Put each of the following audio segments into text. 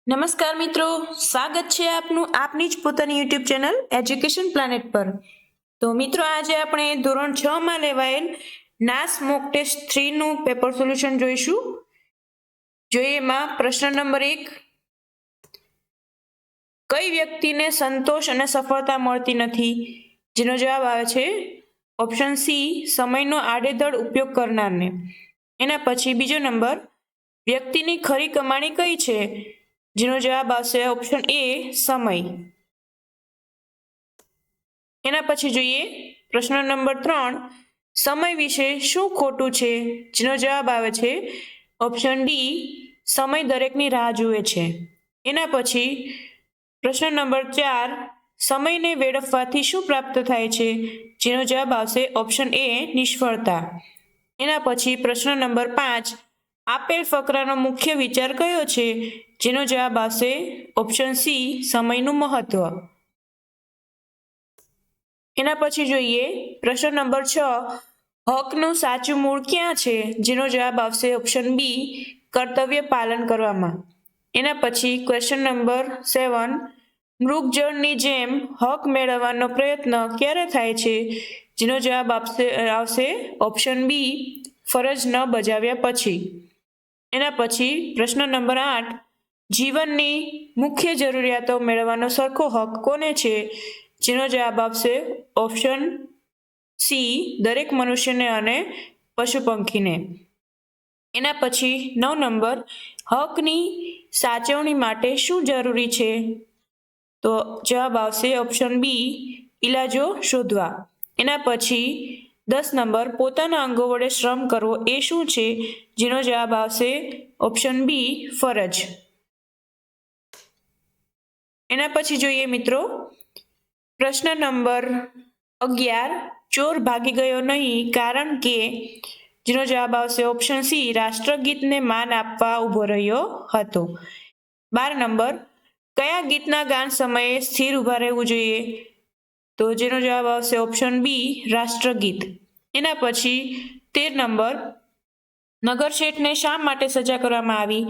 નમસ્કાર મિત્રો, સ્વાગત છે આપનું આપની જ પોતાની યુટ્યુબ ચેનલ એજ્યુકેશન પ્લાનેટ પર. તો મિત્રો, આજે આપણે ધોરણ 6 માં લેવાયેલ નાસ મોક ટેસ્ટ 3 નું પેપર સોલ્યુશન જોઈશું. જોઈએ એમાં પ્રશ્ન નંબર 1, કઈ વ્યક્તિને સંતોષ અને સફળતા મળતી નથી? જેનો જવાબ આવે છે ઓપ્શન સી, સમયનો આડેધડ ઉપયોગ કરનારને. એના પછી બીજો નંબર, વ્યક્તિની ખરી કમાણી કઈ છે? જેનો જવાબ આવશે ઓપ્શન એ, સમય. એના પછી જોઈએ પ્રશ્ન નંબર 3, સમય વિશે શું ખોટું છે? જેનો જવાબ આવે છે ઓપ્શન ડી, સમય દરેકની રાહ જુએ છે. એના પછી પ્રશ્ન નંબર 4, સમયને વેડફવાથી શું પ્રાપ્ત થાય છે? જેનો જવાબ આવશે ઓપ્શન એ, નિષ્ફળતા. એના પછી પ્રશ્ન નંબર 5, આપેલ ફકરાનો મુખ્ય વિચાર કયો છે? જેનો જવાબ આવશે ઓપ્શન સી, સમયનું મહત્વ. એના પછી જોઈએ પ્રશ્ન નંબર 6, હકનું સાચું મૂળ ક્યાં છે? જેનો જવાબ આવશે ઓપ્શન બી, કર્તવ્ય પાલન કરવામાં. એના પછી ક્વેશ્ચન નંબર 7, મૃગજળની જેમ હક મેળવવાનો પ્રયત્ન ક્યારે થાય છે? જેનો જવાબ આવશે ઓપ્શન બી, ફરજ ન બજાવ્યા પછી. એના પછી પ્રશ્ન નંબર 8, જીવનની મુખ્ય જરૂરિયાતો મેળવવાનો સરખો હક કોને છે? જેનો જવાબ આવશે ઓપ્શન સી, દરેક મનુષ્યને અને પશુ પંખીને. એના પછી 9 નંબર, હકની સાચવણી માટે શું જરૂરી છે? તો જવાબ આવશે ઓપ્શન બી, ઇલાજો શોધવા. એના પછી 10 નંબર, પોતાના અંગો વડે શ્રમ કરવો એ શું છે? જેનો જવાબ આવશે ઓપ્શન બી, ફરજ. એના પછી જોઈએ મિત્રો પ્રશ્ન નંબર 11, ચોર ભાગી ગયો નહીં કારણ કે? જેનો જવાબ આવશે ઓપ્શન સી, રાષ્ટ્રગીતને માન આપવા ઊભો રહ્યો હતો. 12 નંબર, કયા ગીતના ગાન સમયે સ્થિર ઊભા રહેવું જોઈએ? તો જેનો જવાબ આવશે ઓપ્શન બી, રાષ્ટ્રગીત. એના પછી 13 નંબર, નગર શેઠને શા માટે સજા કરવામાં આવી?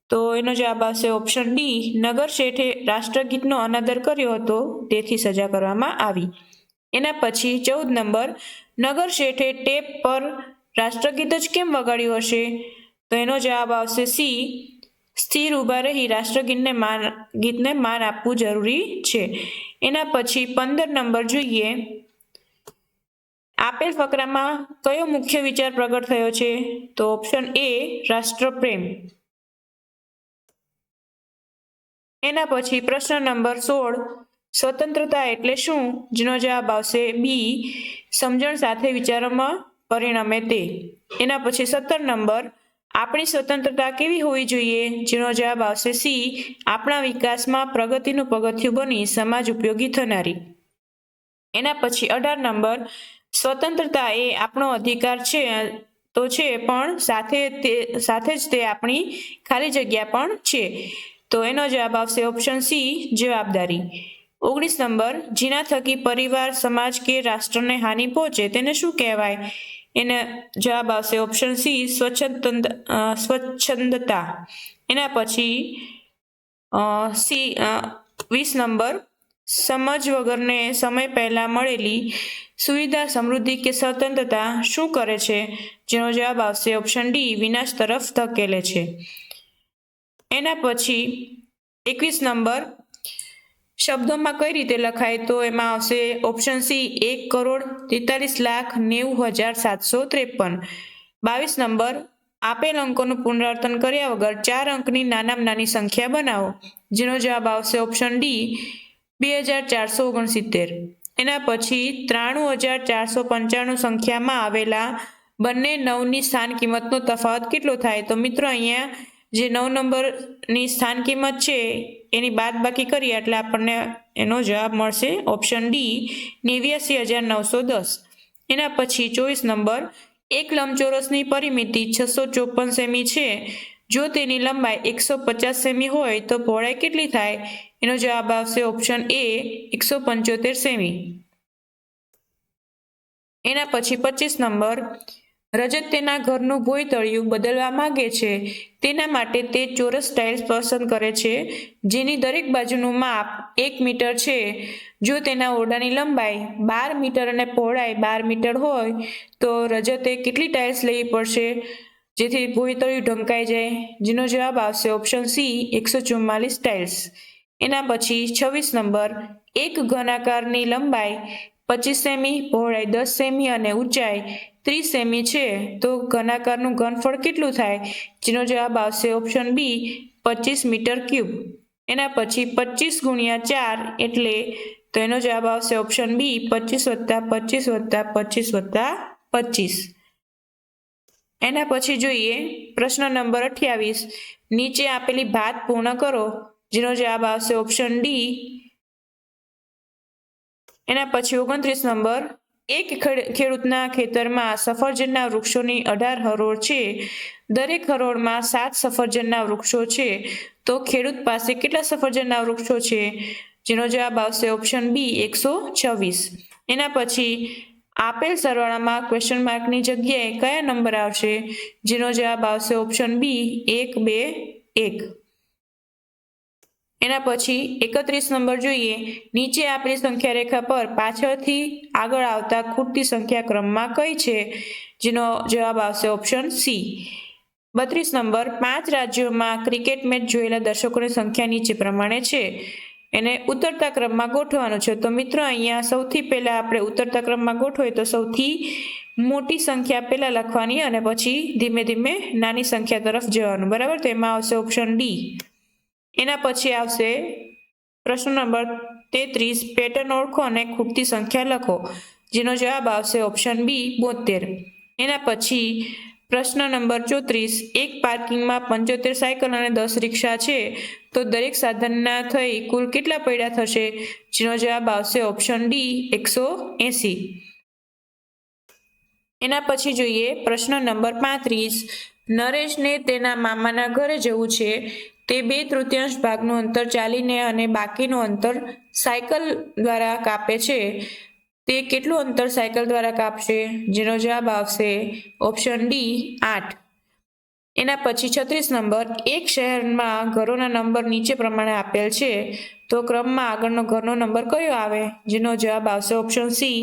તો એનો જવાબ આવશે ઓપ્શન ડી, નગર શેઠે રાષ્ટ્રગીતનો અનાદર કર્યો હતો તેથી સજા કરવામાં આવી. એના પછી 14 નંબર, નગર શેઠે ટેપ પર રાષ્ટ્રગીત જ કેમ વગાડ્યું હશે? તો એનો જવાબ આવશે સી, સ્થિર ઊભા રહી રાષ્ટ્રગીતને માન આપવું જરૂરી છે. એના પછી 15 નંબર જોઈએ, આપેલ ફકરામાં કયો મુખ્ય વિચાર પ્રગટ થયો છે? તો ઓપ્શન એ, રાષ્ટ્રપ્રેમ. એના પછી પ્રશ્ન નંબર 16, સ્વતંત્રતા એટલે શું? જેનો જવાબ આવશે બી, સમજણ સાથે વિચારોમાં પરિણમે તે. એના પછી 17 નંબર, આપણી સ્વતંત્રતા કેવી હોવી જોઈએ? જેનો જવાબ આવશે સી, આપણા વિકાસમાં પ્રગતિનું પગથિયું બની સમાજ ઉપયોગી થનારી. એના પછી 18 નંબર, સ્વતંત્રતા એ આપણો અધિકાર છે તો છે, પણ સાથે જ તે આપણી ખાલી જગ્યા પણ છે. તો એનો જવાબ આવશે ઓપ્શન સી, જવાબદારી. 19 નંબર, જેના થકી પરિવાર, સમાજ કે રાષ્ટ્રને હાનિ પહોંચે તેને શું કહેવાય? એને જવાબ આવશે ઓપ્શન સી, સ્વચ્છંદતા. એના પછી 20 નંબર, સમજ વગરને સમય પહેલા મળેલી સુવિધા, સમૃદ્ધિ કે સ્વતંત્રતા શું કરે છે? જેનો જવાબ આવશે ઓપ્શન ડી, વિનાશ તરફ ધકેલે છે. એના પછી 21 નંબર, શબ્દોમાં કઈ રીતે લખાય? તો એમાં આવશે ઓપ્શન સી, 1,43,90,753. 22 નંબર, આપેલ અંકોનું પુનરાવર્તન કર્યા વગર 4 અંકની નાનામાં નાની સંખ્યા બનાવો. જેનો જવાબ આવશે ઓપ્શન ડી, 2,469. એના પછી 93,495 સંખ્યામાં આવેલા બંને 9ની સ્થાન કિંમતનો તફાવત કેટલો થાય? તો મિત્રો, અહીંયા જે 9 નંબરની સ્થાન કિંમત છે એની બાદબાકી કરીએ એટલે આપણને એનો જવાબ મળશે ઓપ્શન ડી, 89,910. એના પછી 24 નંબર, એક લંબચોરસની પરિમિતિ 654 સેમી છે. જો તેની લંબાઈ 150 સેમી હોય તો પહોળાઈ કેટલી થાય? એનો જવાબ આવશે ઓપ્શન એ, 175 સેમી. એના પછી 25 નંબર, રજત તેના ઘરનું ભોંયતળિયું બદલવા માંગે છે. તેના માટે તે ચોરસ ટાઇલ્સ પસંદ કરે છે જેની દરેક બાજુનું માપ 1 મીટર છે. જો તેના ઓરડાની લંબાઈ 12 મીટર અને પહોળાઈ 12 મીટર હોય તો રજતે કેટલી ટાઇલ્સ લેવી પડશે જેથી ભોંયતળિયું ઢંકાઈ જાય? જેનો જવાબ આવશે ઓપ્શન સી 144 ટાઇલ્સ. એના પછી 26 નંબર, એક ઘનાકારની લંબાઈ 25 સેમી, પહોળાઈ 10 સેમી અને ઊંચાઈ 30 સેમી છે તો ઘનાકારનું ઘનફળ કેટલું થાય? જેનો જવાબ આવશે ઓપ્શન બી 25 મીટર ક્યુબ. એના પછી 25 ગુણ્યા 4 એટલે તો એનો જવાબ આવશે ઓપ્શન બી 25 + 25 + 25 + 25. એના પછી જોઈએ પ્રશ્ન નંબર 28. નીચે આપેલી ભાત પૂર્ણ કરો. જેનો જવાબ આવશે ઓપ્શન ડી. એના પછી 29 નંબર, એક ખેડૂતના ખેતરમાં સફરજનના વૃક્ષોની 18 હરોળ છે. દરેક હરોળમાં 7 સફરજનના વૃક્ષો છે તો ખેડૂત પાસે કેટલા સફરજનના વૃક્ષો છે? જેનો જવાબ આવશે ઓપ્શન બી 126. એના પછી આપેલ સરવાળામાં ક્વેશ્ચન માર્કની જગ્યાએ કયા નંબર આવશે? જેનો જવાબ આવશે ઓપ્શન બી 1 2 1. એના પછી 31 નંબર જોઈએ. નીચે આપેલી સંખ્યા રેખા પર પાછળથી આગળ આવતા ખૂટતી સંખ્યા ક્રમમાં કઈ છે? જેનો જવાબ આવશે ઓપ્શન સી. 32 નંબર, 5 રાજ્યોમાં ક્રિકેટ મેચ જોયેલા દર્શકોની સંખ્યા નીચે પ્રમાણે છે. એને ઉતરતા ક્રમમાં ગોઠવવાનું છે. તો મિત્રો અહીંયા સૌથી પહેલા આપણે ઉતરતા ક્રમમાં ગોઠવીએ તો સૌથી મોટી સંખ્યા પહેલા લખવાની અને પછી ધીમે ધીમે નાની સંખ્યા તરફ જવાનું, બરાબર? તો એમાં આવશે ઓપ્શન ડી. એના પછી આવશે પ્રશ્ન નંબર 33, પેટર્ન ઓળખો અને ખૂટતી સંખ્યા લખો. જેનો જવાબ આવશે ઓપ્શન બી 72. એના પછી પ્રશ્ન નંબર 34, એક પાર્કિંગમાં 75 સાયકલ અને 10 રિક્ષા છે તો દરેક સાધનના થઈ કુલ કેટલા પૈડા થશે? જેનો જવાબ આવશે ઓપ્શન ડી 180. એના પછી જોઈએ પ્રશ્ન નંબર 35, નરેશને તેના મામાના ઘરે જવું છે. તે 2/3 ભાગનું અંતર ચાલીને અને બાકીનું અંતર સાયકલ દ્વારા કાપે છે. તે કેટલું અંતર સાયકલ દ્વારા કાપશે? જેનો જવાબ આવશે ઓપ્શન ડી 8. એના પછી 36 નંબર, એક શહેરમાં ઘરોના નંબર નીચે પ્રમાણે આપેલ છે તો ક્રમમાં આગળનો ઘરનો નંબર કયો આવે? જેનો જવાબ આવશે ઓપ્શન સી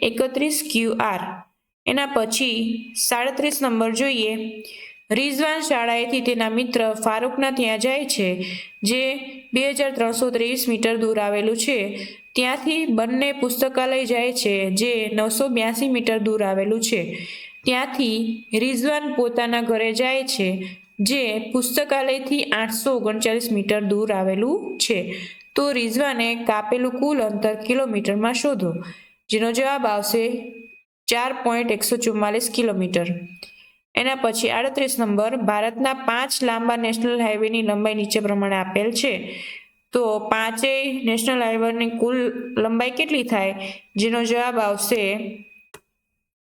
31 QR. એના પછી 37 નંબર જોઈએ. રિઝવાન શાળાએથી તેના મિત્ર ફારૂકના ત્યાં જાય છે જે 2323 મીટર દૂર આવેલું છે. ત્યાંથી બંને પુસ્તકાલય જાય છે જે 982 મીટર દૂર આવેલું છે. ત્યાંથી રિઝવાન પોતાના ઘરે જાય છે જે પુસ્તકાલયથી 839 મીટર દૂર આવેલું છે. તો રિઝવાને કાપેલું કુલ અંતર કિલોમીટરમાં શોધો. જેનો જવાબ આવશે 4.144 કિલોમીટર. એના પછી 38 નંબર, ભારતના 5 લાંબા નેશનલ હાઈવેની લંબાઈ નીચે પ્રમાણે આપેલ છે તો 5 નેશનલ હાઈવેની કુલ લંબાઈ કેટલી થાય? જેનો જવાબ આવશે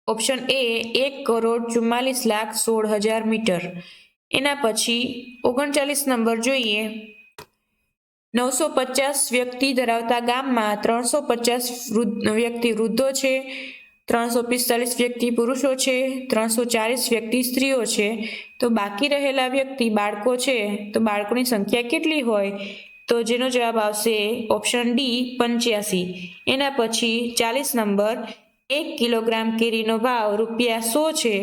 ઓપ્શન એ 1,44,16,000 મીટર. એના પછી 39 નંબર જોઈએ. 950 વ્યક્તિ ધરાવતા ગામમાં 350 વ્યક્તિ વૃદ્ધો છે, 345 વ્યક્તિ પુરુષો છે, 340 વ્યક્તિ સ્ત્રીઓ છે. તો બાકી રહેલા વ્યક્તિ બાળકો છે તો બાળકોની સંખ્યા કેટલી હોય? તો જેનો જવાબ આવશે ઓપ્શન ડી 85. એના પછી 40 નંબર, 1 કિલોગ્રામ કેરીનો ભાવ ₹100 છે.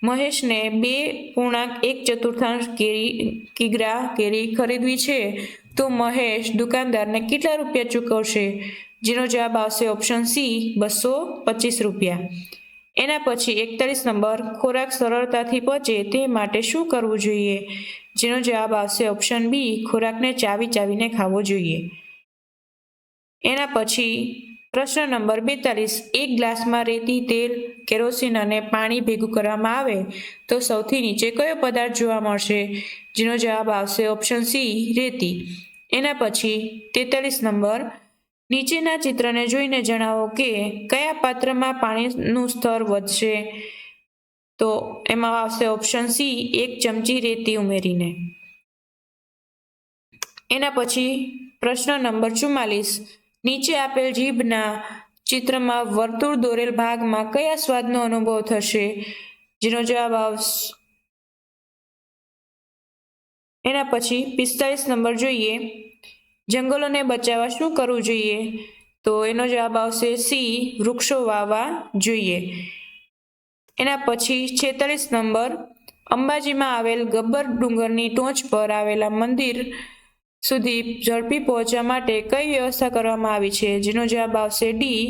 મહેશને 2.1 કિગ્રા કેરી ખરીદવી છે તો મહેશ દુકાનદારને કેટલા રૂપિયા ચૂકવશે? જેનો જવાબ આવશે ઓપ્શન સી 225 રૂપિયા. એના પછી 41 નંબર, ખોરાક સરળતાથી પચે તે માટે શું કરવું જોઈએ? જેનો જવાબ આવશે ઓપ્શન બી ખોરાકને ચાવીને ખાવો જોઈએ. એના પછી પ્રશ્ન નંબર 42, એક ગ્લાસમાં રેતી, તેલ, કેરોસીન અને પાણી ભેગું કરવામાં આવે તો સૌથી નીચે કયો પદાર્થ જોવા મળશે? જેનો જવાબ આવશે ઓપ્શન સી રેતી. એના પછી 43 નંબર, નીચેના ચિત્રને જોઈને જણાવો કે કયા પાત્રમાં પાણીનું સ્તર વધશે? તો એમાં આવશે ઓપ્શન સી 1 ચમચી રેતી ઉમેરીને. એના પછી પ્રશ્ન નંબર 44, નીચે આપેલ જીભના ચિત્રમાં વર્તુળ દોરેલ ભાગમાં કયા સ્વાદનો અનુભવ થશે? જેનો જવાબ આવશે એના પછી 45 નંબર જોઈએ, જંગલોને બચાવવા શું કરવું જોઈએ? તો એનો જવાબ આવશે સી, વૃક્ષો વાવવા જોઈએ. એના પછી 46 નંબર, અંબાજીમાં આવેલ ગબ્બર ડુંગરની ટોચ પર આવેલા મંદિર સુધી ઝડપી પહોંચવા માટે કઈ વ્યવસ્થા કરવામાં આવી છે? જેનો જવાબ આવશે ડી,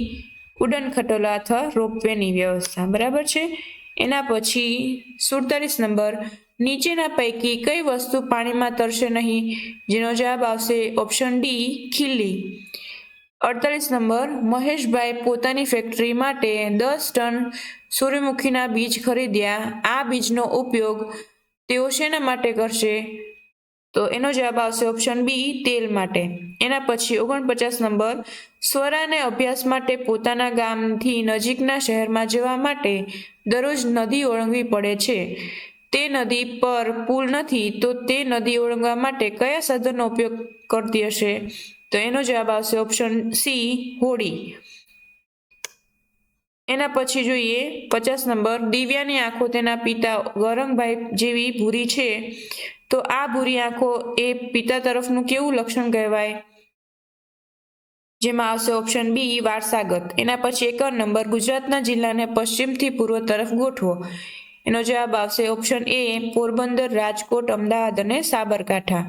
ઉડન ખટોલા અથવા રોપવેની વ્યવસ્થા. બરાબર છે. એના પછી 47 નંબર, નીચેના પૈકી કઈ વસ્તુ પાણીમાં તરશે નહીં? જેનો જવાબ આવશે ઓપ્શન ડી, ખીલી. 48 નંબર, મહેશભાઈ પોતાની ફેક્ટરી માટે 10 ટન સૂર્યમુખીના બીજ ખરીદ્યા. આ બીજનો ઉપયોગ તેઓ શેના માટે કરશે? તો એનો જવાબ આવશે ઓપ્શન બી, તેલ માટે. એના પછી 49 નંબર, સ્વરાને અભ્યાસ માટે પોતાના ગામથી નજીકના શહેરમાં જવા માટે દરરોજ નદી ઓળંગવી પડે છે. તે નદી પર પુલ નથી, તો તે નદી ઓળંગવા માટે કયા સાધનનો ઉપયોગ કરતી હશે? તો એનો જવાબ આવશે ઓપ્શન સી, હોડી. એના પછી જોઈએ 50 નંબર, દિવ્યાની આંખો તેના પિતા ગૌરંગભાઈ જેવી ભૂરી છે, તો આ ભૂરી આંખો એ પિતા તરફનું કેવું લક્ષણ કહેવાય? જેમાં આવશે ઓપ્શન બી, વારસાગત. એના પછી 51 નંબર, ગુજરાતના જિલ્લાને પશ્ચિમથી પૂર્વ તરફ ગોઠવો. એનો જવાબ આવશે ઓપ્શન એ, પોરબંદર, રાજકોટ, અમદાવાદ અને સાબરકાંઠા.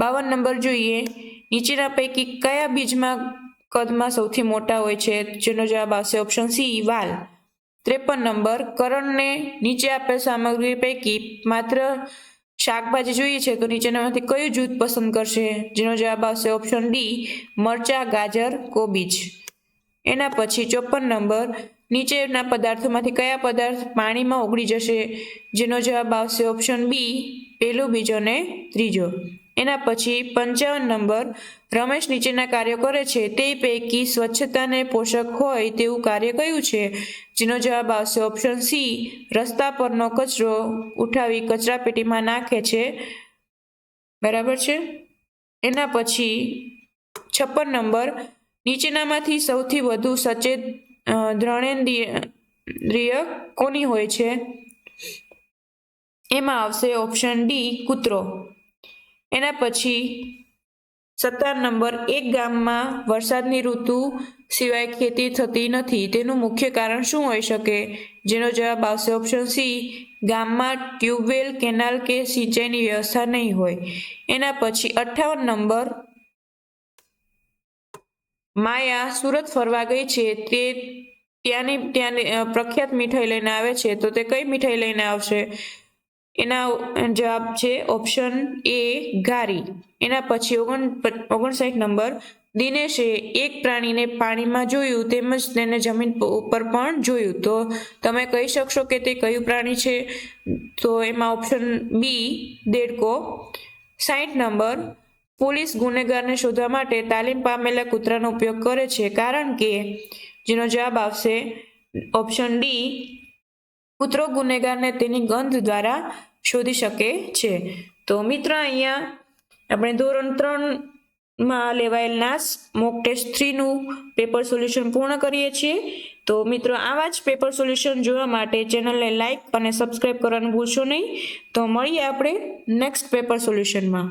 52 નંબર જોઈએ, નીચેના પૈકી કયા બીજમાં કદમાં સૌથી મોટા હોય છે? જેનો જવાબ આવશે ઓપ્શન સી, વાલ. 53 નંબર, કરણને નીચે આપેલ સામગ્રી પૈકી માત્ર શાકભાજી જોઈએ છે, તો નીચેનામાંથી કયું જૂથ પસંદ કરશે? જેનો જવાબ આવશે ઓપ્શન ડી, મરચા, ગાજર, કોબીજ. એના પછી 54 નંબર, નીચેના પદાર્થોમાંથી કયા પદાર્થ પાણીમાં ઓગળી જશે? જેનો જવાબ આવશે ઓપ્શન બી, પહેલો, બીજો અને ત્રીજો. એના પછી 55 નંબર, રમેશ નીચેના કાર્યો કરે છે તે પૈકી સ્વચ્છતાને પોષક હોય તેવું કાર્ય કયું છે? જેનો જવાબ આવશે ઓપ્શન સી, રસ્તા પરનો કચરો ઉઠાવી કચરાપેટીમાં નાખે છે. બરાબર છે. એના પછી 56 નંબર, નીચેનામાંથી સૌથી વધુ સચેત ધ્રાણેન્દ્રિય કોની હોય છે? એમાં આવશે ઓપ્શન ડી, કૂતરો. એના પછી 57 નંબર, એક ગામમાં વરસાદની ઋતુ સિવાય ખેતી થતી નથી, તેનું મુખ્ય કારણ શું હોઈ શકે? જેનો જવાબ આવશે ઓપ્શન સી, ગામમાં ટ્યુબવેલ, કેનાલ કે સિંચાઈની વ્યવસ્થા નહીં હોય. એના પછી 58 નંબર, માયા સુરત ફરવા ગઈ છે, તે ત્યાંની પ્રખ્યાત મીઠાઈ લઈને આવે છે, તો તે કઈ મીઠાઈ લઈને આવશે? એના જવાબ છે ઓપ્શન એ, ઘારી. એના પછી 59 નંબર, દિનેશે એક પ્રાણીને પાણીમાં જોયું તેમજ તેને જમીન ઉપર પણ જોયું, તો તમે કહી શકશો કે તે કયું પ્રાણી છે? તો એમાં ઓપ્શન બી, દેડકો. 60 નંબર, પોલીસ ગુનેગારને શોધવા માટે તાલીમ પામેલા કૂતરાનો ઉપયોગ કરે છે કારણ કે? જેનો જવાબ આવશે ઓપ્શન ડી, કૂતરો ગુનેગારને તેની ગંધ દ્વારા શોધી શકે છે. તો મિત્રો અહીંયા આપણે ધોરણ 3માં લેવાયેલ નાસ મોક ટેસ્ટ 3નું પેપર સોલ્યુશન પૂર્ણ કરીએ છીએ. તો મિત્રો આવા જ પેપર સોલ્યુશન જોવા માટે ચેનલને લાઈક અને સબસ્ક્રાઈબ કરવાનું ભૂલશો નહીં. તો મળીએ આપણે નેક્સ્ટ પેપર સોલ્યુશનમાં.